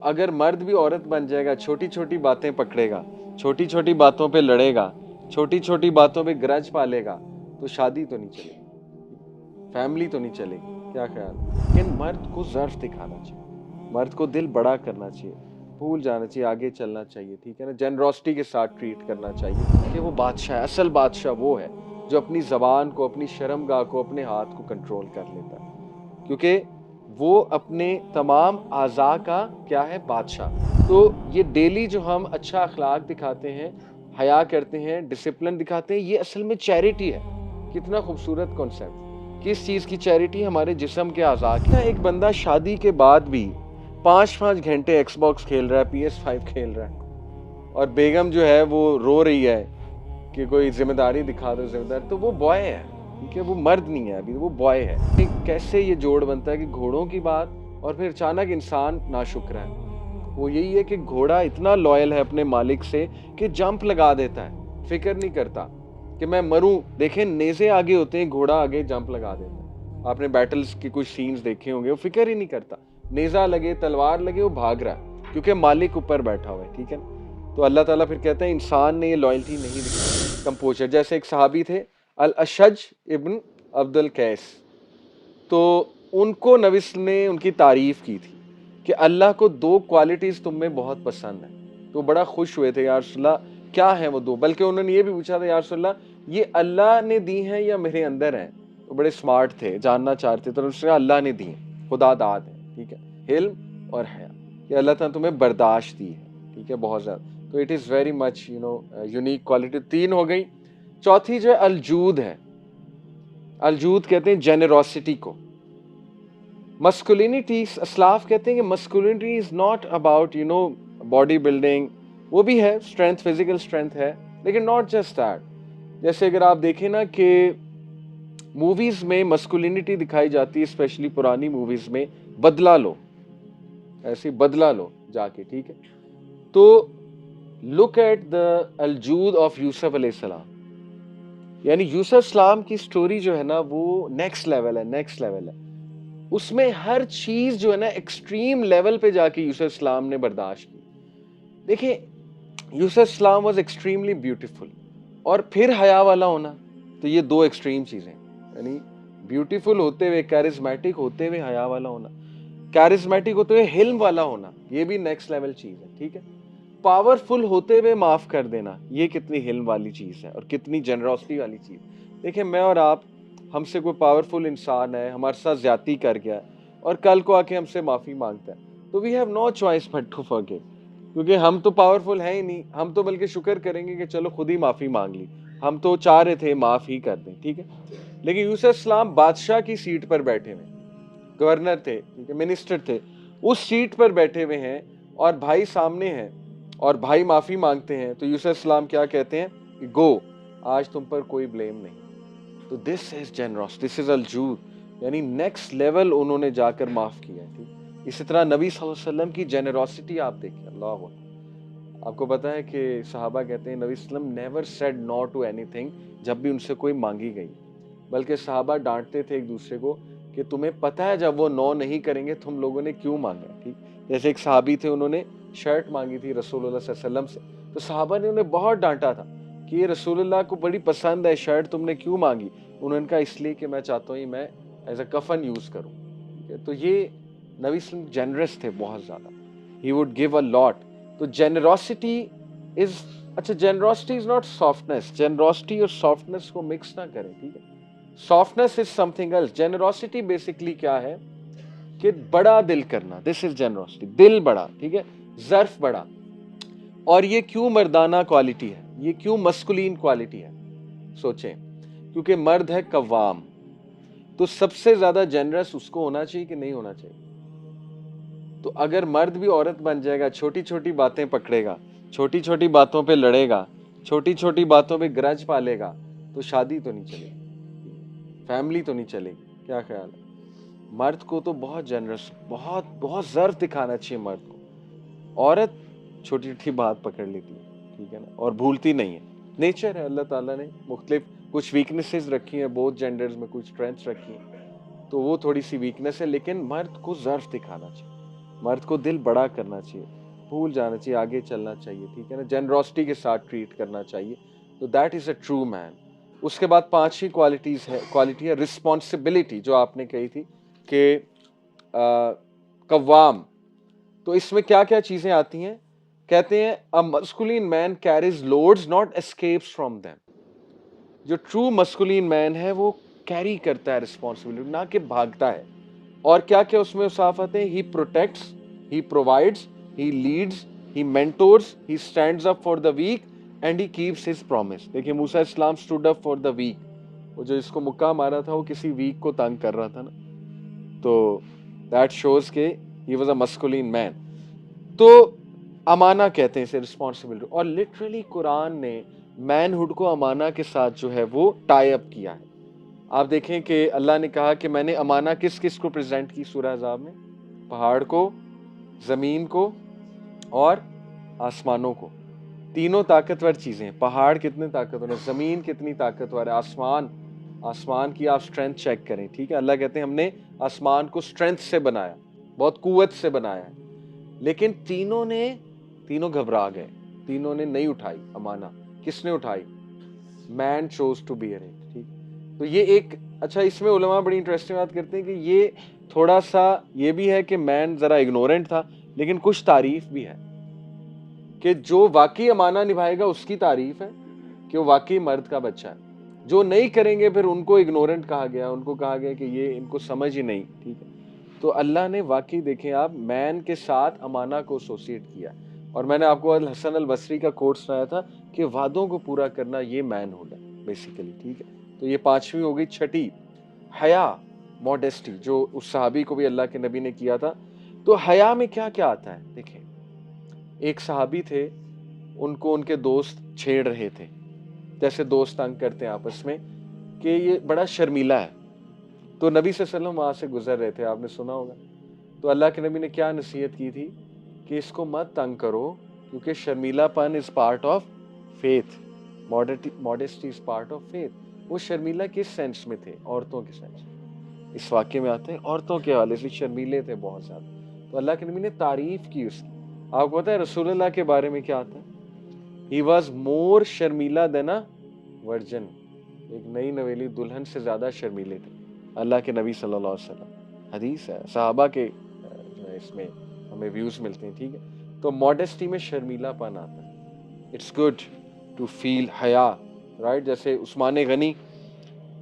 अगर मर्द भी औरत बन जाएगा, छोटी छोटी बातें पकड़ेगा, छोटी छोटी बातों पे लड़ेगा, छोटी छोटी बातों पे ग्रज पालेगा, तो शादी तो नहीं चलेगी, फैमिली तो नहीं चलेगी। क्या ख्याल है? लेकिन मर्द को ज़र्फ दिखाना चाहिए, मर्द को दिल बड़ा करना चाहिए, भूल जाना चाहिए, आगे चलना चाहिए, ठीक है ना। जेनरोसिटी के साथ ट्रीट करना चाहिए कि वो बादशाह है। असल बादशाह वो है जो अपनी जबान को, अपनी शर्मगाह को, अपने हाथ को कंट्रोल कर लेता है, क्योंकि वो अपने तमाम आज़ा का क्या है, बादशाह। तो ये डेली जो हम अच्छा अखलाक दिखाते हैं, हया करते हैं, डिसिप्लिन दिखाते हैं, ये असल में चैरिटी है। कितना खूबसूरत कॉन्सेप्ट। किस चीज़ की चैरिटी? हमारे जिस्म के आज़ा की। एक बंदा शादी के बाद भी 5-5 घंटे एक्सबॉक्स खेल रहा है, PS5 खेल रहा है, और बेगम जो है वो रो रही है कि कोई जिम्मेदारी दिखा दो, जिम्मेदारी। तो वो बॉय है, ठीक है, वो मर्द नहीं है, अभी वो बॉय है। कैसे ये जोड़ बनता है कि घोड़ों की बात और फिर अचानक इंसान नाशुक्र है। वो यही है कि घोड़ा इतना लॉयल है अपने मालिक से कि जंप लगा देता है, फिक्र नहीं करता कि मैं मरूं। देखें, नेज़े आगे होते हैं, घोड़ा आगे जंप लगा देता है। आपने बैटल्स के कुछ सीन्स देखे होंगे, वो फिक्र ही नहीं करता। नेज़ा लगे, तलवार लगे, वो भाग रहा है क्योंकि मालिक ऊपर बैठा हुआ है, ठीक है ना। तो अल्लाह ताला फिर कहते हैं इंसान ने ये लॉयल्टी नहीं दिखाई, कंपोजर। जैसे एक सहाबी थे, अल अशज इब्न अब्दुल कैस, तो उनको नबी वसल्लम ने उनकी तारीफ की थी कि अल्लाह को 2 क्वालिटीज तुम में बहुत पसंद है। तो बड़ा खुश हुए थे, या रसूलल्लाह क्या है वो 2? बल्कि उन्होंने ये भी पूछा था, या रसूलल्लाह ये अल्लाह ने दी हैं या मेरे अंदर हैं? तो बड़े स्मार्ट थे, जानना चाहते थे। तो उसने अल्लाह ने दी है, खुदा दाद है, ठीक है, हिल्म और हया, कि अल्लाह ताला तुम्हें बर्दाश्त दी है, ठीक है, बहुत ज्यादा। तो it is very much unique quality. 3 हो गई। चौथी जो है अलजूद है। अलजूद कहते हैं जेनरोसिटी को। मस्कुलिनिटी, अस्लाफ कहते हैं कि masculinity is not about body building. वो भी है, स्ट्रेंथ, फिजिकल स्ट्रेंथ है, लेकिन नॉट जस्ट दैट। जैसे अगर आप देखें ना कि मूवीज में मस्कुलिनिटी दिखाई जाती है, स्पेशली पुरानी मूवीज में, बदला लो, ऐसे बदला लो जाके, ठीक है। तो लुक एट द अलजूद ऑफ यूसुफ अलैहिस्सलाम। यानी यूसुफ सलाम की स्टोरी जो है ना, वो नेक्स्ट लेवल है, नेक्स्ट लेवल है। उसमें हर चीज जो है ना एक्सट्रीम लेवल पे जाके यूसुफ सलाम ने बर्दाश्त की। देखिए, यूसुफ सलाम वाज एक्सट्रीमली ब्यूटीफुल, और फिर हया वाला होना। तो ये 2 एक्सट्रीम चीजें, यानी ब्यूटीफुल होते हुए, कैरिज्मेटिक होते हुए हया वाला होना, कैरिज्मेटिक होते हुए हिल्म वाला होना, ये भी नेक्स्ट लेवल चीज है, ठीक है। पावरफुल होते हुए माफ कर देना, ये कितनी हिल्म वाली चीज है और कितनी जनरोसिटी वाली चीज। देखिए, मैं और आप, हमसे कोई पावरफुल इंसान है, हमारे साथ ज्यादती कर गया और कल को आके हमसे माफी मांगता है, तो we have no choice but to forgive, क्योंकि हम तो पावरफुल है ही नहीं। हम तो बल्कि शुक्र करेंगे कि चलो खुद ही माफी मांग ली, हम तो चाह रहे थे माफ ही कर दें, ठीक है। लेकिन यूसुफ सलाम बादशाह की सीट पर बैठे हुए, गवर्नर थे, ठीक है, मिनिस्टर थे, उस सीट पर बैठे हुए हैं, और भाई सामने हैं, और भाई माफी मांगते हैं। तो यूसुफ सलाम क्या कहते हैं कि गो, आज तुम पर कोई ब्लेम नहीं। तो this is generous, this is अलजूद, यानी नेक्स्ट लेवल उन्होंने जाकर माफ किया, ठीक। इसी तरह नबी सल्लल्लाहु अलैहि वसल्लम की जेनरोसिटी आप देखिए, अल्लाह अकबर। आपको पता है कि सहाबा कहते हैं नबी सल्लल्लाहु अलैहि वसल्लम never said no to anything, जब भी उनसे कोई मांगी गई, बल्कि सहाबा डांटते थे एक दूसरे को कि तुम्हें पता है जब वो नो नहीं करेंगे तुम लोगों ने क्यों मांगा, ठीक। जैसे एक सहाबी थे, उन्होंने शर्ट मांगी थी रसूलुल्लाह सल्लल्लाहु अलैहि वसल्लम से, तो सहाबा ने उन्हें बहुत डांटा था कि ये रसूलुल्लाह को बड़ी पसंद है शर्ट, तुमने क्यों मांगी? उन्होंने कहा इसलिए कि मैं चाहता हूँ मैं एज अ कफन यूज करूँ, ठीक है। तो ये नबी सल्लल्लाहु अलैहि वसल्लम जेनरस थे बहुत ज्यादा, he would give a lot. तो जेनरोसिटी इज, अच्छा, generosity is not softness. Generosity और सॉफ्टनेस को मिक्स ना करें, ठीक है। Softness is something else. Generosity basically क्या है कि बड़ा दिल करना, दिस इज जेनरोसिटी, दिल बड़ा, ठीक है, जर्फ बड़ा। और ये क्यों मर्दाना क्वालिटी है, ये क्यों मस्कुलीन क्वालिटी है? सोचें, क्योंकि मर्द है कव्वाम, तो सबसे ज्यादा जेनरस उसको होना चाहिए कि नहीं होना चाहिए? तो अगर मर्द भी औरत बन जाएगा, छोटी छोटी बातें पकड़ेगा, छोटी छोटी बातों पे लड़ेगा, छोटी छोटी बातों पे ग्रज पालेगा, तो शादी तो नहीं चलेगी, फैमिली तो नहीं चलेगी। क्या ख्याल है? मर्द को तो बहुत जेनरस, बहुत बहुत जर्फ दिखाना चाहिए मर्द को। औरत छोटी छोटी बात पकड़ लेती है, ठीक है ना, और भूलती नहीं है। नेचर है, अल्लाह ताला ने मुख्तलिफ कुछ वीकनेसेस रखी हैं, बोथ जेंडर्स में कुछ स्ट्रेंथ्स रखी हैं, तो वो थोड़ी सी वीकनेस है, लेकिन मर्द को जर्फ दिखाना चाहिए। मर्द को दिल बड़ा करना चाहिए, भूल जाना चाहिए, आगे चलना चाहिए, ठीक है ना, जेनरोसिटी के साथ ट्रीट करना चाहिए, तो that is a true man. उसके बाद पांचवी क्वालिटी है रिस्पॉन्सिबिलिटी, जो आपने कही थी कि कव्वाम। तो इसमें क्या क्या चीजें आती हैं? कहते हैं a masculine man carries loads not escapes from them. जो ट्रू मस्कुलिन मैन है वो कैरी करता है रिस्पॉन्सिबिलिटी, ना कि भागता है। और क्या क्या उसमें साफ आते हैं? He protects, he provides, he leads, he mentors, he stands up for the weak and he keeps his promise. देखिए मूसा इस्लाम stood up for the weak, वो जो इसको मुक्का मारा था वो किसी वीक को तंग कर रहा था ना, तो दैट शोज के he was a masculine man. तो अमाना कहते हैं इसे, रिस्पॉन्सिबिलिटी। और लिटरली कुरान ने मैनहुड को अमाना के साथ जो है वो टाई अप किया है। आप देखें कि अल्लाह ने कहा कि मैंने अमाना किस किस को प्रेजेंट की सूरह अहज़ाब में? पहाड़ को, जमीन को और आसमानों को। तीनों ताकतवर चीजें। पहाड़ कितने ताकतवर है, जमीन कितनी ताकतवर है, आसमान की आप स्ट्रेंथ चेक करें, ठीक है। अल्लाह कहते हैं हमने आसमान को स्ट्रेंथ से बनाया, बहुत कुव्वत से बनाया है। लेकिन तीनों घबरा गए, तीनों ने नहीं उठाई अमाना। किसने उठाई? Man chose to bear it, ठीक। तो ये एक अच्छा, इसमें उलमा बड़ी इंटरेस्टिंग बात करते हैं कि ये थोड़ा सा ये भी है कि मैन जरा इग्नोरेंट था, लेकिन कुछ तारीफ भी है कि जो वाकई अमाना निभाएगा उसकी तारीफ है कि वो वाकई मर्द का बच्चा है। जो नहीं करेंगे फिर उनको इग्नोरेंट कहा गया, उनको कहा गया कि ये इनको समझ ही नहीं, ठीक है। तो अल्लाह ने वाकई देखें आप मैन के साथ अमाना को एसोसिएट किया। और मैंने आपको अल हसन अल बसरी का कोट सुनाया था कि वादों को पूरा करना ये मैनहुड है बेसिकली, ठीक है। तो ये पांचवी हो गई। छठी, हया, मॉडेस्टी, जो उस सहाबी को भी अल्लाह के नबी ने किया था। तो हया में क्या क्या आता है देखें। एक सहाबी थे, उनको उनके दोस्त छेड़ रहे थे, जैसे दोस्त तंग करते हैं आपस में, कि ये बड़ा शर्मीला है। तो नबी सल्लल्लाहु अलैहि वसल्लम वहां से गुजर रहे थे, आपने सुना होगा। तो अल्लाह के नबी ने क्या नसीहत की थी कि इसको मत तंग करो, क्योंकि शर्मीलापन is part of faith, modesty is part of faith. वो शर्मीला किस सेंस में थे? औरतों के सेंस में। इस वाक्य में आते हैं औरतों के हवाले से शर्मीले थे बहुत ज्यादा। तो अल्लाह के नबी ने तारीफ की उसकी। आपको पता है रसूलुल्लाह के बारे में क्या आता है? ही वॉज मोर शर्मीला देन अ वर्जन। एक नई नवेली दुल्हन से ज्यादा शर्मीले थे अल्लाह के नबी सल्लल्लाहु अलैहि वसल्लम। हदीस है, सहाबा के जो है इसमें हमें व्यूज मिलते हैं, ठीक है। तो मॉडेस्टी में शर्मीलापन आता है। इट्स गुड टू फील हया, राइट। जैसे उस्मान गनी,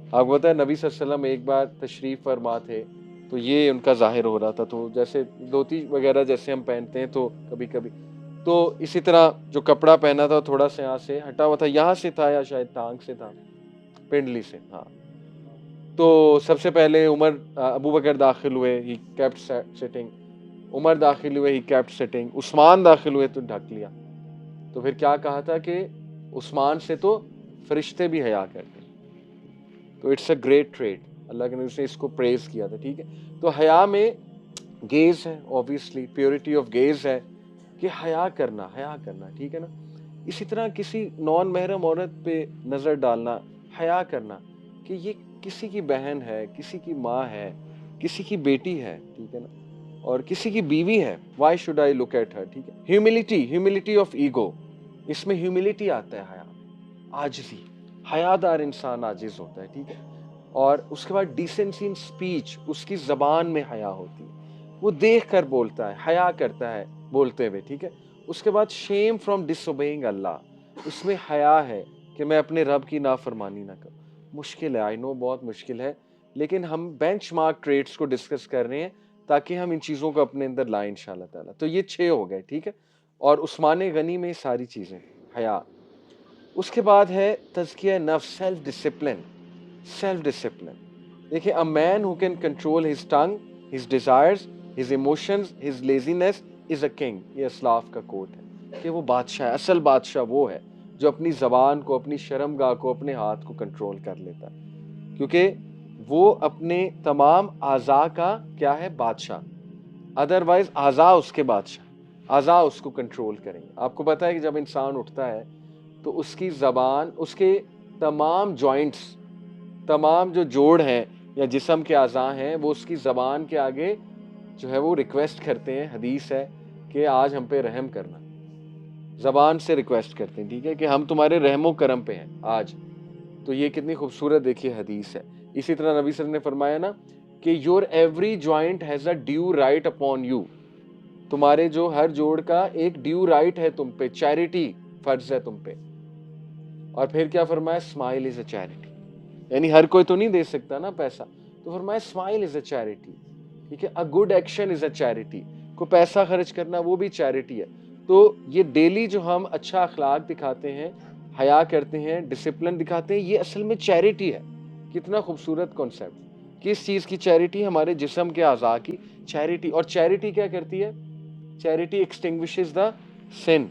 आपको पता है नबी सल्लल्लाहु अलैहि वसल्लम एक बार तशरीफ फरमा थे, तो ये उनका जाहिर हो रहा था। तो जैसे धोती वगैरह जैसे हम पहनते हैं, तो कभी कभी तो इसी तरह जो कपड़ा पहना था थोड़ा सा यहाँ से हटा हुआ था, यहाँ से था या शायद टांग से था, पिंडली से, हाँ। तो सबसे पहले अबू बकर दाखिल हुए, ही केप्ट सिटिंग। उमर दाखिल हुए, ही केप्ट सिटिंग। उस्मान दाखिल हुए तो ढक लिया। तो फिर क्या कहा था कि उस्मान से तो फरिश्ते भी हया करते। तो इट्स अ ग्रेट ट्रेड, अल्लाह के नबी ने इसको प्रेज किया था, ठीक है। तो हया में गेज है, ऑब्वियसली प्योरिटी ऑफ गेज है कि हया करना, ठीक है ना। इसी तरह किसी नॉन महरम औरत पे नजर डालना, हया करना कि ये किसी की बहन है, किसी की माँ है, किसी की बेटी है, ठीक है ना, और किसी की बीवी है। Why should I look at her, ठीक है। ह्यूमिलिटी ऑफ ईगो, इसमें ह्यूमिलिटी आता है हया में, आजिज़ी। हयादार इंसान आजिज होता है, ठीक है। और उसके बाद डिसेंसी इन स्पीच, उसकी जबान में हया होती है, वो देख कर बोलता है, हया करता है बोलते हुए, ठीक है। उसके बाद शेम फ्रॉम डिसोबेइंग अल्लाह, उसमें हया है कि मैं अपने रब की नाफरमानी ना करूं। मुश्किल है, आई नो बहुत मुश्किल है, लेकिन हम बेंचमार्क ट्रेड्स को डिस्कस कर रहे हैं ताकि हम इन चीज़ों को अपने अंदर लाएं इंशाल्लाह ताला। तो ये 6 हो गए, ठीक है। और उस्मान गनी में सारी चीज़ें, हया। उसके बाद है तज़किया नफ्स, सेल्फ डिसिप्लिन। देखिए a man who can control his tongue, his desires, his emotions, his laziness is a king. ये असलाफ का कोट है कि वो बादशाह है, असल बादशाह वो है जो अपनी जबान को, अपनी शर्मगाह को, अपने हाथ को कंट्रोल कर लेता है, क्योंकि वो अपने तमाम आज़ा का क्या है? बादशाह। अदरवाइज आज़ा उसके बादशाह, आज़ा उसको कंट्रोल करेंगे। आपको पता है कि जब इंसान उठता है तो उसकी जबान, उसके तमाम जॉइंट्स, तमाम जो जोड़ हैं या जिस्म के आज़ा हैं, वो उसकी जबान के आगे जो है वो रिक्वेस्ट करते हैं, हदीस है कि आज हम पे रहम करना, ज़बान से रिक्वेस्ट करते हैं, ठीक है, कि हम तुम्हारे रहमो करम पे हैं आज। तो ये कितनी खूबसूरत देखिए हदीस है। इसी तरह नबी सल्लल्लाहु अलैहि वसल्लम ने फरमाया ना कि your every joint has a due right upon you, तुम्हारे जो हर जोड़ का एक ड्यू राइट है तुम पे, चैरिटी फर्ज है तुम पे। और फिर क्या फरमाया, स्माइल इज अ चैरिटी, यानी हर कोई तो नहीं दे सकता ना पैसा, तो फरमाया स्माइल इज अ चैरिटी, ठीक है, a good action is a charity, को पैसा खर्च करना वो भी चैरिटी है। तो ये डेली जो हम अच्छा अखलाक दिखाते हैं, हया करते हैं, डिसिप्लिन दिखाते हैं, ये असल में चैरिटी है। कितना खूबसूरत कॉन्सेप्ट, किस चीज की चैरिटी, हमारे जिस्म के अज़ा की चैरिटी। और चैरिटी क्या करती है, चैरिटी एक्सटिंग्विशेस द सिन,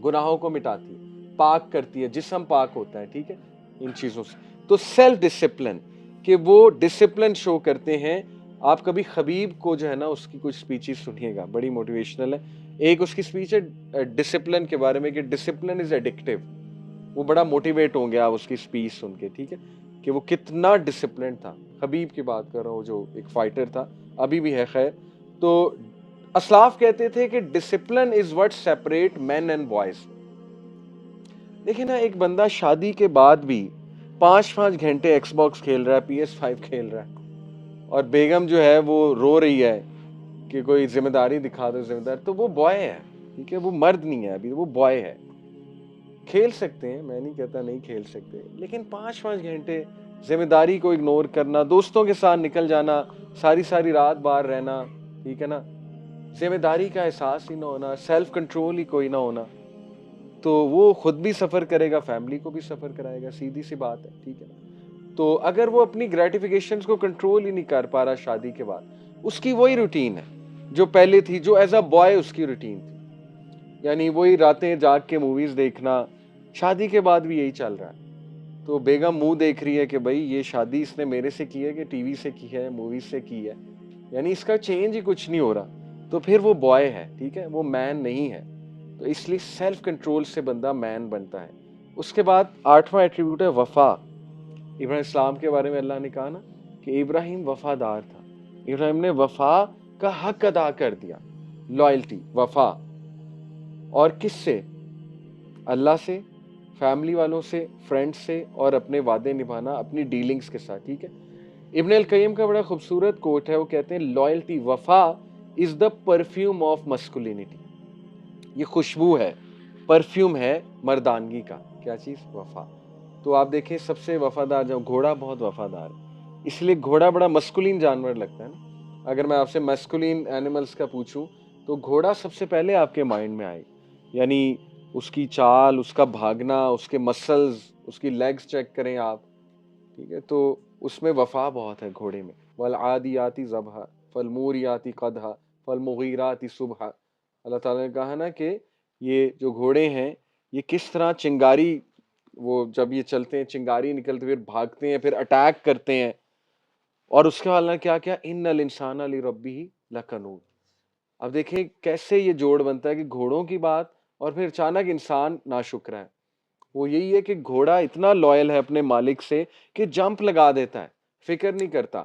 गुनाहों को मिटाती है, पाक करती है, जिस्म पाक होता है, ठीक है, इन चीजों से। तो सेल्फ डिसिप्लिन, कि वो डिसिप्लिन शो करते हैं। आप कभी खबीब को जो है ना उसकी कुछ स्पीचेस सुनिएगा, बड़ी मोटिवेशनल है। एक उसकी स्पीच है डिसिप्लिन के बारे में कि डिसिप्लिन इज एडिक्टिव, वो बड़ा मोटिवेट होंगे आप उसकी स्पीच सुन के, ठीक है, कि वो कितना डिसिप्लिन था। खबीब की बात कर रहा हूँ, जो एक फाइटर था, अभी भी है खैर। तो असलाफ कहते थे कि discipline is what separate man and boys. देखिए ना, एक बंदा शादी के बाद भी 5-5 घंटे एक्सबॉक्स खेल रहा है, PS5 खेल रहा है, और बेगम जो है वो रो रही है कि कोई जिम्मेदारी दिखा दो, जिम्मेदार, तो वो बॉय है, ठीक है, वो मर्द नहीं है अभी, वो बॉय है। खेल सकते हैं, मैं नहीं कहता नहीं खेल सकते, लेकिन 5-5 घंटे जिम्मेदारी को इग्नोर करना, दोस्तों के साथ निकल जाना, सारी सारी रात बाहर रहना, ठीक है ना, जिम्मेदारी का एहसास ही ना होना, सेल्फ कंट्रोल ही कोई ना होना, तो वो खुद भी सफर करेगा, फैमिली को भी सफर कराएगा, सीधी सी बात है, ठीक है ना। तो अगर वो अपनी ग्रेटिफिकेशंस को कंट्रोल ही नहीं कर पा रहा शादी के बाद, उसकी वही रूटीन है जो पहले थी, जो एज अ बॉय उसकी रूटीन थी, यानी वही रातें जाग के मूवीज देखना, शादी के बाद भी यही चल रहा है। तो बेगम मुंह देख रही है कि भाई ये शादी इसने मेरे से की है कि टीवी से की है, मूवीज से की है, यानी इसका चेंज ही कुछ नहीं हो रहा, तो फिर वो बॉय है, ठीक है, वो मैन नहीं है। तो इसलिए सेल्फ कंट्रोल से बंदा मैन बनता है। उसके बाद 8वां एट्रीब्यूट है वफा। इब्राहिम इस्लाम के बारे में अल्लाह ने कहा ना कि इब्राहिम वफादार था, इब्राहिम ने वफा का हक अदा कर दिया, लॉयल्टी, वफा। और किससे, अल्लाह से, फैमिली वालों से, फ्रेंड्स से, और अपने वादे निभाना अपनी डीलिंग्स के साथ, ठीक है। इब्न अल कय्यम का बड़ा खूबसूरत कोट है, वो कहते हैं लॉयल्टी, वफा is the perfume of masculinity, ये खुशबू है, परफ्यूम है मर्दानगी का। क्या चीज, वफा। तो आप देखें सबसे वफादार, जो घोड़ा बहुत वफादार है, इसलिए घोड़ा बड़ा मस्कुलिन जानवर लगता है ना। अगर मैं आपसे मस्कुलिन एनिमल्स का पूछूं, तो घोड़ा सबसे पहले आपके माइंड में आए, यानी उसकी चाल, उसका भागना, उसके मसल्स, उसकी लेग्स चेक करें आप, ठीक है, तो उसमें वफा बहुत है घोड़े में। वल आदियाती ज़बहा फल मूरियाती क़दहा फल मुगीराती सुबहा, अल्लाह ताला ने कहा ना कि ये जो घोड़े हैं, ये किस तरह चिंगारी, वो जब ये चलते हैं चिंगारी निकलते, फिर भागते हैं, फिर अटैक करते हैं। और उसके बाद अल्लाह ने क्या क्या, इन्नल इंसाना लिरब्बिही लकनूद। अब देखिए कैसे ये जोड़ बनता है कि घोड़ों की बात, और फिर अचानक इंसान नाशुक्र है। वो यही है कि घोड़ा इतना लॉयल है अपने मालिक से कि जंप लगा देता है, फिक्र नहीं करता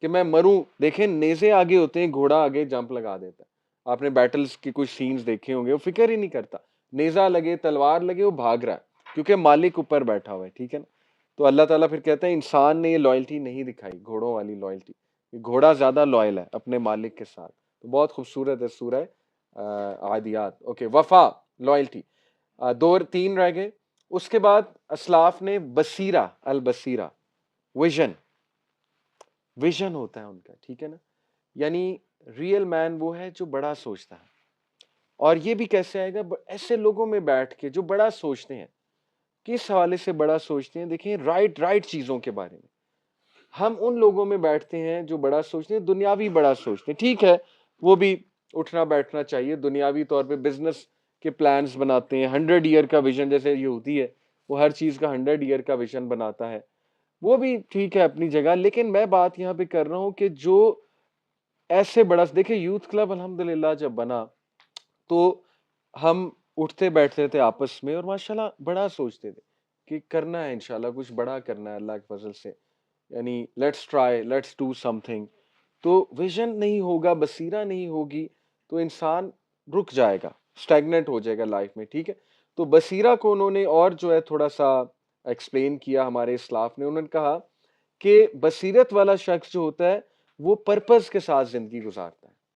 कि मैं मरूं। देखें नेज़े आगे होते हैं, घोड़ा आगे जंप लगा देता है। आपने बैटल्स की कुछ सीन्स देखे होंगे, वो फिक्र ही नहीं करता, नेज़ा लगे, तलवार लगे, वो भाग रहा है, क्योंकि मालिक ऊपर बैठा हुआ है, ठीक है ना। तो अल्लाह ताला फिर कहता है इंसान ने ये लॉयल्टी नहीं दिखाई, घोड़ों वाली लॉयल्टी, घोड़ा ज्यादा लॉयल है अपने मालिक के साथ। तो बहुत खूबसूरत है सूरह आदियात। ओके, वफा, लॉयल्टी, 2 3 रह गए। उसके बाद असलाफ ने बसीरा, अल बसीरा, विजन, विजन होता है उनका, ठीक है ना, यानी रियल मैन वो है जो बड़ा सोचता है। और ये भी कैसे आएगा, ऐसे लोगों में बैठ के जो बड़ा सोचते हैं। किस हवाले से बड़ा सोचते हैं, देखिए राइट राइट चीजों के बारे में। हम उन लोगों में बैठते हैं जो बड़ा सोचते हैं, दुनियावी बड़ा सोचते हैं, ठीक है, वो भी उठना बैठना चाहिए, दुनियावी तौर पे बिजनेस के प्लान्स बनाते हैं, 100 ईयर का विजन, जैसे यहूदी है वो हर चीज का 100 ईयर का विजन बनाता है, वो भी ठीक है अपनी जगह। लेकिन मैं बात यहाँ पे कर रहा हूँ कि जो ऐसे बड़ा, देखिए यूथ क्लब अल्हम्दुलिल्लाह जब बना, तो हम उठते बैठते थे आपस में और माशाल्लाह बड़ा सोचते थे कि करना है, इंशाल्लाह कुछ बड़ा करना है अल्लाह के फजल से, यानी let's try, let's do something. तो विज़न नहीं होगा, बसीरा नहीं होगी, तो इंसान रुक जाएगा, स्टैग्नेंट हो जाएगा लाइफ़ में, ठीक है? तो बसीरा को उन्होंने और जो है थोड़ा-सा एक्सप्लेन किया हमारे इस्लाफ़ ने। उन्होंने कहा कि बसीरत वाला शख्स जो होता है, वो पर्पज़ के साथ ज़िंदगी गुज़ारता है।